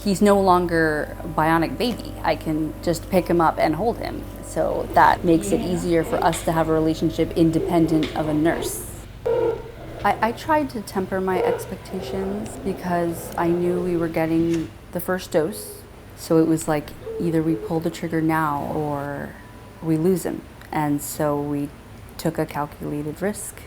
he's no longer a bionic baby. I can just pick him up and hold him. So that makes it easier for us to have a relationship independent of a nurse. I tried to temper my expectations because I knew we were getting the first dose. So it was like either we pull the trigger now or we lose him. And so we took a calculated risk,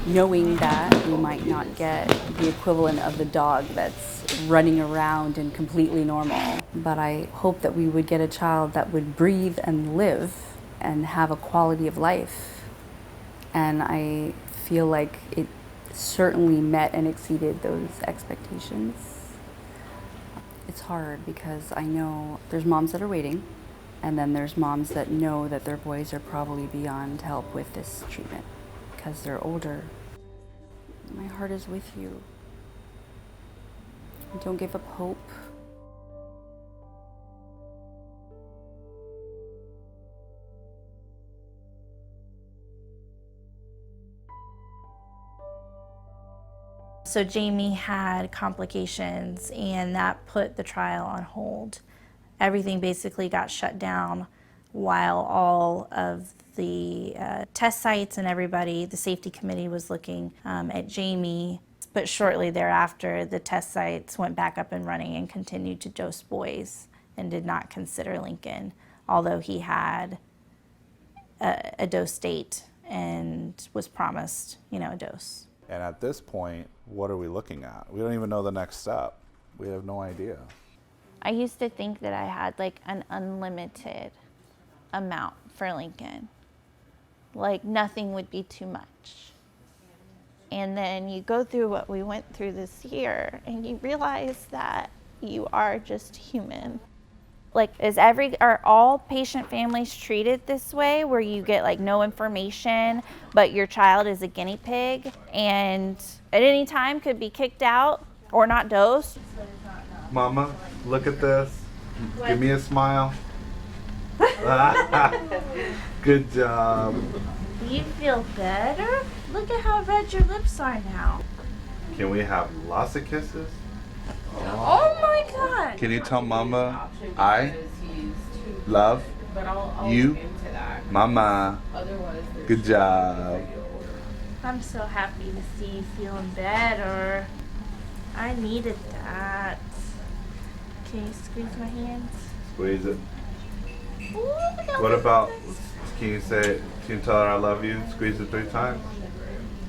knowing that we might not get the equivalent of the dog that's running around and completely normal. But I hope that we would get a child that would breathe and live and have a quality of life. And I feel like it certainly met and exceeded those expectations. It's hard because I know there's moms that are waiting, and then there's moms that know that their boys are probably beyond help with this treatment because they're older. My heart is with you. Don't give up hope. So Jamie had complications, and that put the trial on hold. Everything basically got shut down while all of the test sites and everybody, the safety committee was looking at Jamie. But shortly thereafter, the test sites went back up and running and continued to dose boys and did not consider Lincoln, although he had a dose date and was promised, a dose. And at this point, what are we looking at? We don't even know the next step. We have no idea. I used to think that I had like an unlimited amount for Lincoln. Like nothing would be too much. And then you go through what we went through this year and you realize that you are just human. Like are all patient families treated this way where you get like no information but your child is a guinea pig and at any time could be kicked out or not dosed? Mama, look at this. What? Give me a smile. Good job. Do you feel better? Look at how red your lips are now. Can we have lots of kisses? Oh my God. Can you tell Mama I love you? Mama. Good job. I'm so happy to see you feeling better. I needed that. Can you squeeze my hands? Squeeze it. Ooh, What about, can you tell her I love you? Squeeze it 3 times.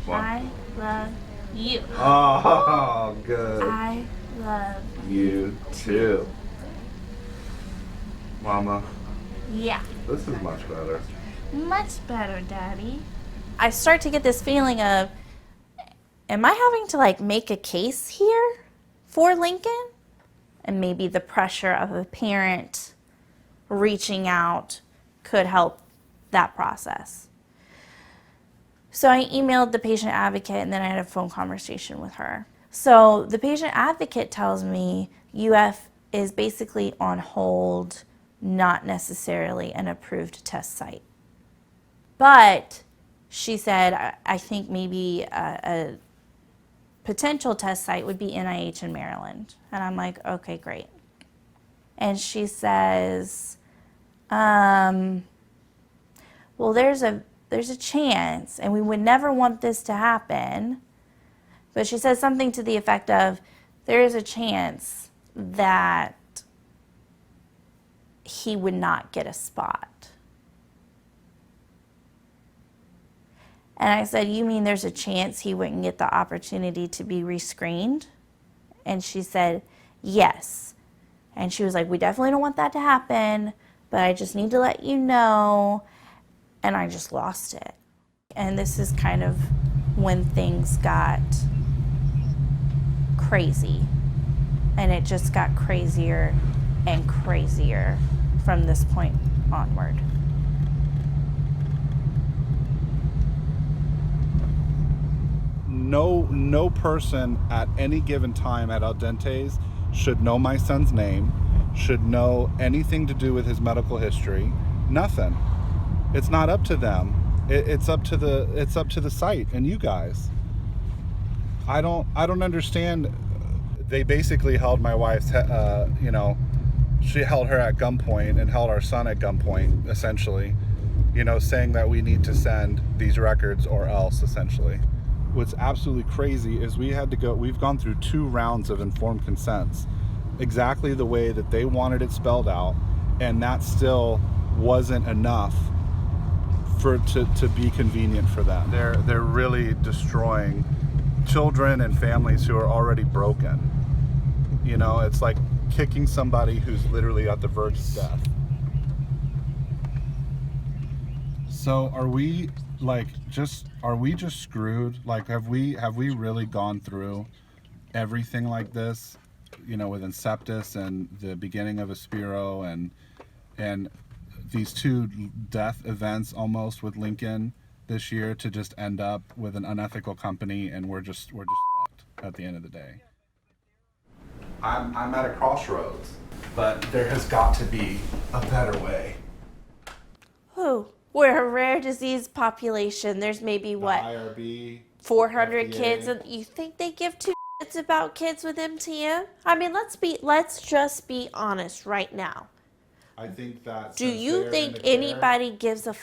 One. I love you. Oh, good. I love You too. Mama. Yeah. This is much better. Much better, Daddy. I start to get this feeling of, am I having to like make a case here for Lincoln? And maybe the pressure of a parent reaching out could help that process. So I emailed the patient advocate and then I had a phone conversation with her. So the patient advocate tells me UF is basically on hold, not necessarily an approved test site. But she said, I think maybe a potential test site would be NIH in Maryland. And I'm like, okay, great. And she says, well, there's a chance, and we would never want this to happen. But she says something to the effect of, there is a chance that he would not get a spot. And I said, you mean there's a chance he wouldn't get the opportunity to be rescreened? And she said, yes. And she was like, we definitely don't want that to happen, but I just need to let you know. And I just lost it. And this is kind of when things got crazy. And it just got crazier and crazier from this point onward. No person at any given time at Al Dente's should know my son's name, should know anything to do with his medical history. Nothing. It's not up to them. It's up to the site and you guys. I don't understand. they basically held my wife's, she held her at gunpoint and held our son at gunpoint, essentially, saying that we need to send these records or else, essentially. What's absolutely crazy is we've gone through 2 rounds of informed consents, exactly the way that they wanted it spelled out, and that still wasn't enough to be convenient for them. They're really destroying children and families who are already broken. It's like kicking somebody who's literally at the verge of death. So are we just screwed? Like, have we really gone through everything like this, with Inceptus and the beginning of Aspiro and these 2 death events almost with Lincoln this year, to just end up with an unethical company, and we're just fucked at the end of the day. I'm at a crossroads, but there has got to be a better way. Ooh, we're a rare disease population. There's maybe what? IRB, 400 FDA. kids, and you think they give 2 shits about kids with MTM? I mean, let's just be honest right now. I think that. Do you think anybody gives a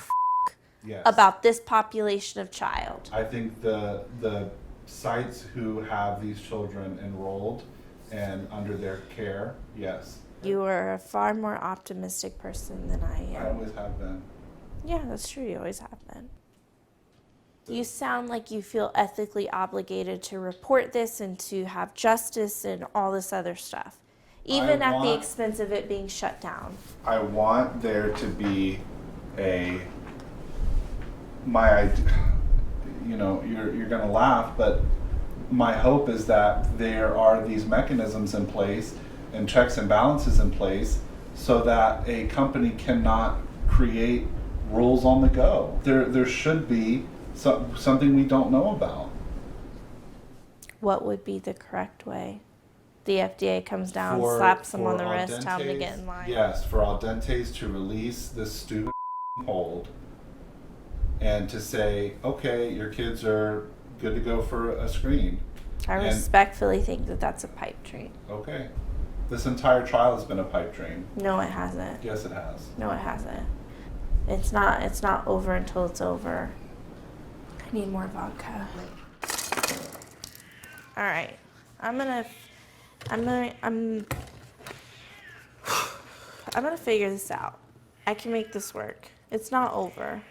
yes. about this population of child? I think the sites who have these children enrolled and under their care, yes. You are a far more optimistic person than I am. I always have been. Yeah, that's true. You always have been. You sound like you feel ethically obligated to report this and to have justice and all this other stuff, even at the expense of it being shut down. I want there to be you're going to laugh, but my hope is that there are these mechanisms in place and checks and balances in place so that a company cannot create rules on the go. There should be something we don't know about. What would be the correct way? The FDA comes down, slaps them on the wrist, tell them to get in line. Yes, for Al Dente's to release this stupid hold and to say, okay, your kids are good to go for a screen. I respectfully think that that's a pipe dream. Okay. This entire trial has been a pipe dream. No, it hasn't. Yes, it has. No, it hasn't. It's not over until it's over. I need more vodka. All right. I'm gonna figure this out. I can make this work. It's not over.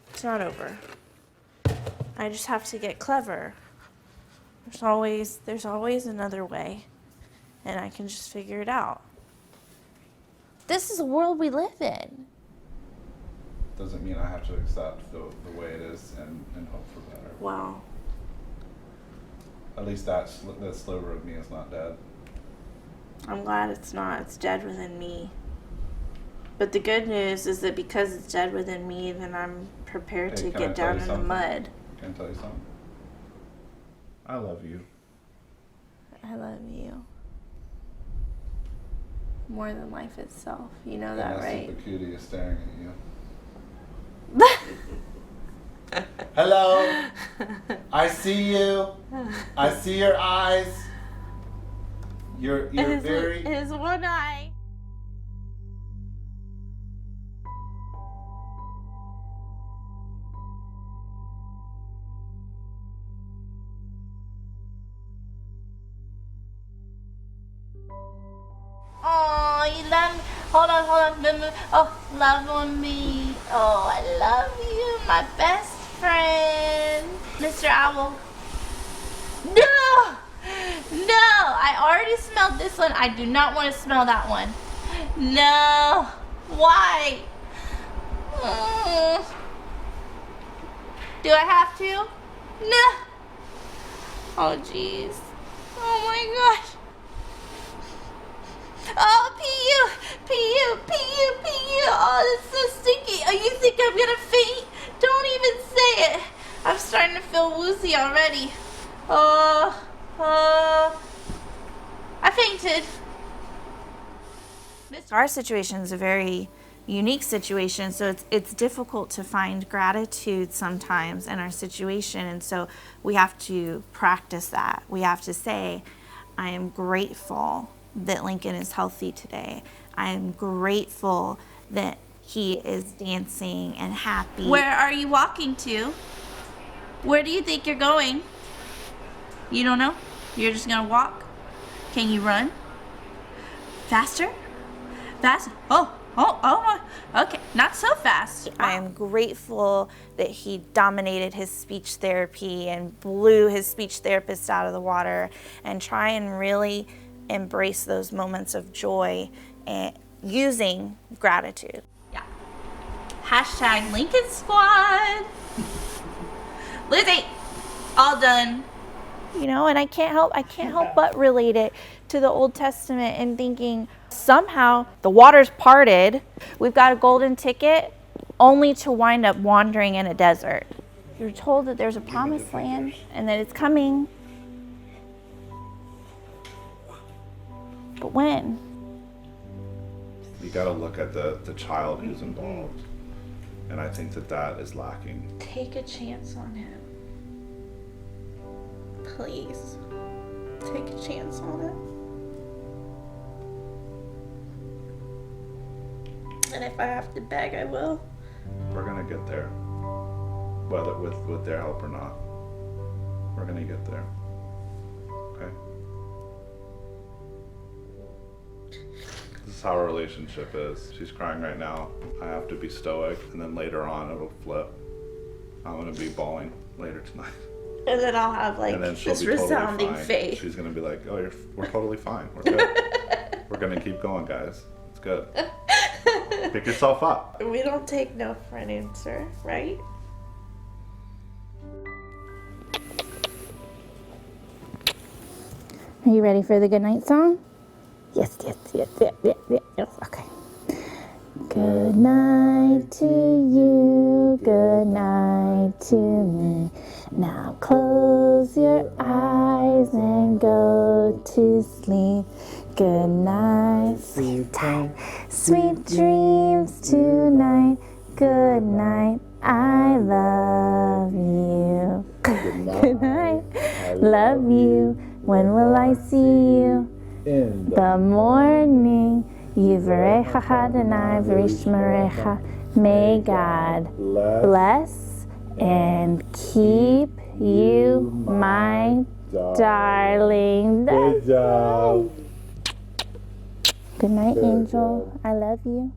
It's not over. I just have to get clever. There's always another way, and I can just figure it out. This is the world we live in. Doesn't mean I have to accept the way it is and hope for better. Wow. At least that sliver of me is not dead. I'm glad it's not. It's dead within me. But the good news is that because it's dead within me, then I'm prepared to get down in the mud. Can I tell you something? I love you. I love you. More than life itself. You know that, right? And Cutie is staring at you. Hello. I see you. I see your eyes. You're very. His one eye. Oh, you love me. Hold on. Oh, love on me. Oh, I love you, my best friend. Mr. Owl. No! I already smelled this one. I do not want to smell that one. No. Why? Do I have to? No. Oh, jeez. Oh, my gosh. Oh, P.U. Oh, that's so stinky. Oh, you think I'm gonna faint? Don't even say it. I'm starting to feel woozy already. I fainted. Our situation is a very unique situation, so it's difficult to find gratitude sometimes in our situation, and so we have to practice that. We have to say, I am grateful that Lincoln is healthy today. I am grateful that he is dancing and happy. Where are you walking to? Where do you think you're going? You don't know? You're just gonna walk? Can you run? Faster? Fast? Oh, okay, not so fast. I am grateful that he dominated his speech therapy and blew his speech therapist out of the water, and try and really embrace those moments of joy and using gratitude. Yeah. Hashtag Lincoln Squad. Lizzie, all done. You know, and I can't help but relate it to the Old Testament and thinking somehow the water's parted. We've got a golden ticket only to wind up wandering in a desert. You're told that there's a promised land and that it's coming. But when? You got to look at the child who's involved. And I think that is lacking. Take a chance on him. Please. Take a chance on him. And if I have to beg, I will. We're going to get there. Whether with their help or not. We're going to get there. Okay? This is how our relationship is. She's crying right now. I have to be stoic, and then later on it'll flip. I'm going to be bawling later tonight. And then I'll have like this resounding totally face. She's going to be like, oh, we're totally fine. We're good. We're going to keep going, guys. It's good. Pick yourself up. We don't take no for an answer, right? Are you ready for the goodnight song? Yes. Okay. Good night to you, good night to me. Now close your eyes and go to sleep. Good night, sleep tight, sweet dreams tonight. Good night, I love you. Good night, love you. When will I see you? In the morning. Yivarecha Adonai v'yishmerecha. May God bless and keep you, my darling. Good night, Angel. I love you.